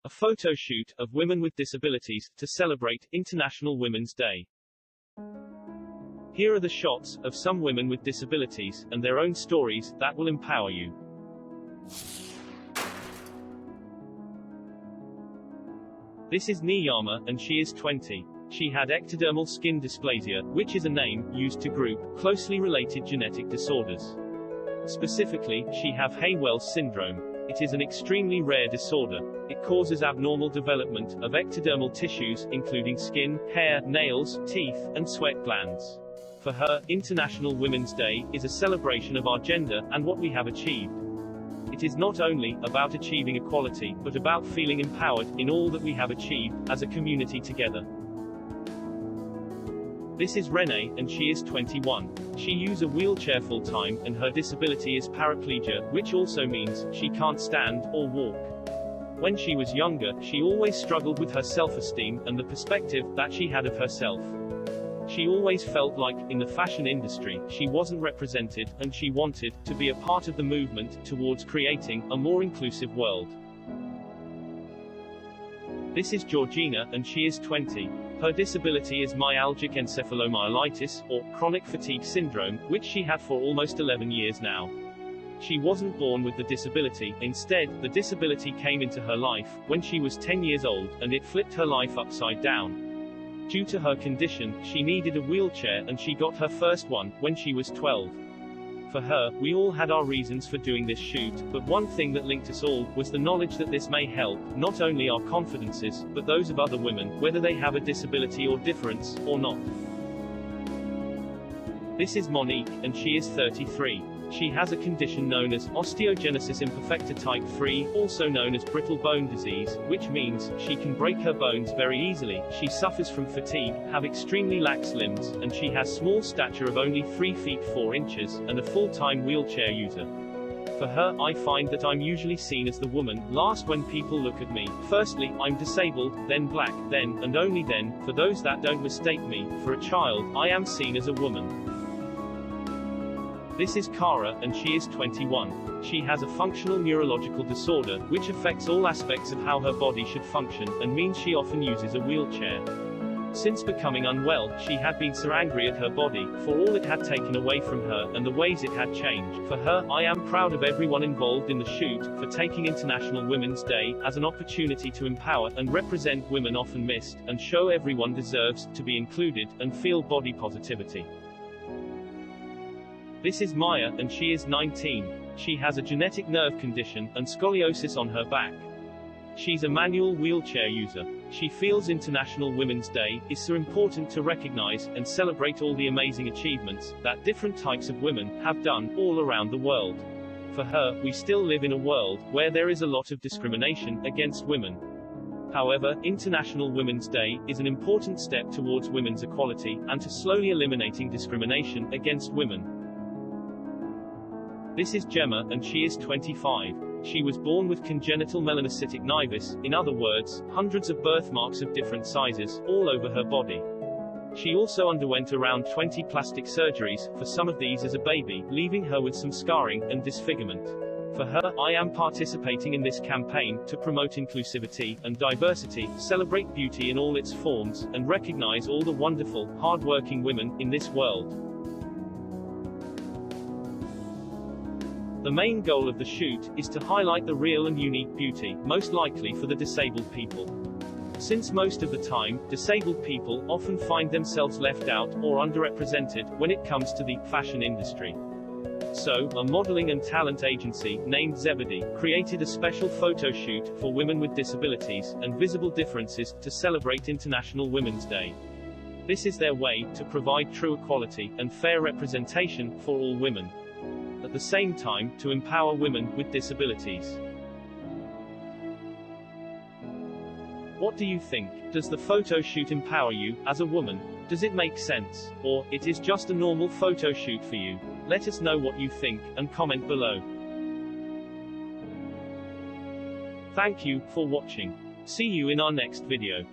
A photo shoot of women with disabilities to celebrate International Women's Day. Here are the shots of some women with disabilities and their own stories that will empower you. This is Jnana, and she is 20. She had ectodermal skin dysplasia, which is a name used to group closely related genetic disorders. Specifically, she have Hay-Wells syndrome. It is an extremely rare disorder. It causes abnormal development of ectodermal tissues, including skin, hair, nails, teeth, and sweat glands. For her, International Women's Day is a celebration of our gender and what we have achieved. It is not only about achieving equality, but about feeling empowered in all that we have achieved as a community together. This is Renee, and she is 21. She uses a wheelchair full-time, and her disability is paraplegia, which also means she can't stand or walk. When she was younger, she always struggled with her self-esteem and the perspective that she had of herself. She always felt like, in the fashion industry, she wasn't represented, and she wanted to be a part of the movement towards creating a more inclusive world. This is Georgina, and she is 20. Her disability is myalgic encephalomyelitis, or chronic fatigue syndrome, which she had for almost 11 years now. She wasn't born with the disability. Instead, the disability came into her life when she was 10 years old, and it flipped her life upside down. Due to her condition, she needed a wheelchair, and she got her first one when she was 12. For her, we all had our reasons for doing this shoot, but one thing that linked us all was the knowledge that this may help not only our confidences, but those of other women, whether they have a disability or difference, or not. This is Monique, and she is 33. She has a condition known as osteogenesis imperfecta type 3, also known as brittle bone disease, which means she can break her bones very easily. She suffers from fatigue, have extremely lax limbs, and she has small stature of only 3 feet 4 inches, and a full-time wheelchair user. For her, I find that I'm usually seen as the woman last when people look at me. Firstly, I'm disabled, then black, then, and only then, for those that don't mistake me for a child, I am seen as a woman. This is Cara, and she is 21. She has a functional neurological disorder, which affects all aspects of how her body should function, and means she often uses a wheelchair. Since becoming unwell, she had been so angry at her body, for all it had taken away from her, and the ways it had changed. For her, I am proud of everyone involved in the shoot, for taking International Women's Day as an opportunity to empower and represent women often missed, and show everyone deserves to be included, and feel body positivity. This is Maya, and she is 19. She has a genetic nerve condition and scoliosis on her back. She's a manual wheelchair user. She feels International Women's Day is so important to recognize and celebrate all the amazing achievements that different types of women have done all around the world. For her, we still live in a world where there is a lot of discrimination against women. However, International Women's Day is an important step towards women's equality and to slowly eliminating discrimination against women. This is Gemma, and she is 25. She was born with congenital melanocytic nevus, in other words, hundreds of birthmarks of different sizes, all over her body. She also underwent around 20 plastic surgeries, for some of these as a baby, leaving her with some scarring and disfigurement. For her, I am participating in this campaign to promote inclusivity and diversity, celebrate beauty in all its forms, and recognize all the wonderful, hard-working women in this world. The main goal of the shoot is to highlight the real and unique beauty, most likely for the disabled people. Since most of the time, disabled people often find themselves left out or underrepresented when it comes to the fashion industry. So, a modeling and talent agency named Zebedee created a special photo shoot for women with disabilities and visible differences to celebrate International Women's Day. This is their way to provide true equality and fair representation for all women. At the same time, to empower women with disabilities. What do you think? Does the photo shoot empower you, as a woman? Does it make sense? Or, it is just a normal photo shoot for you? Let us know what you think, and comment below. Thank you for watching. See you in our next video.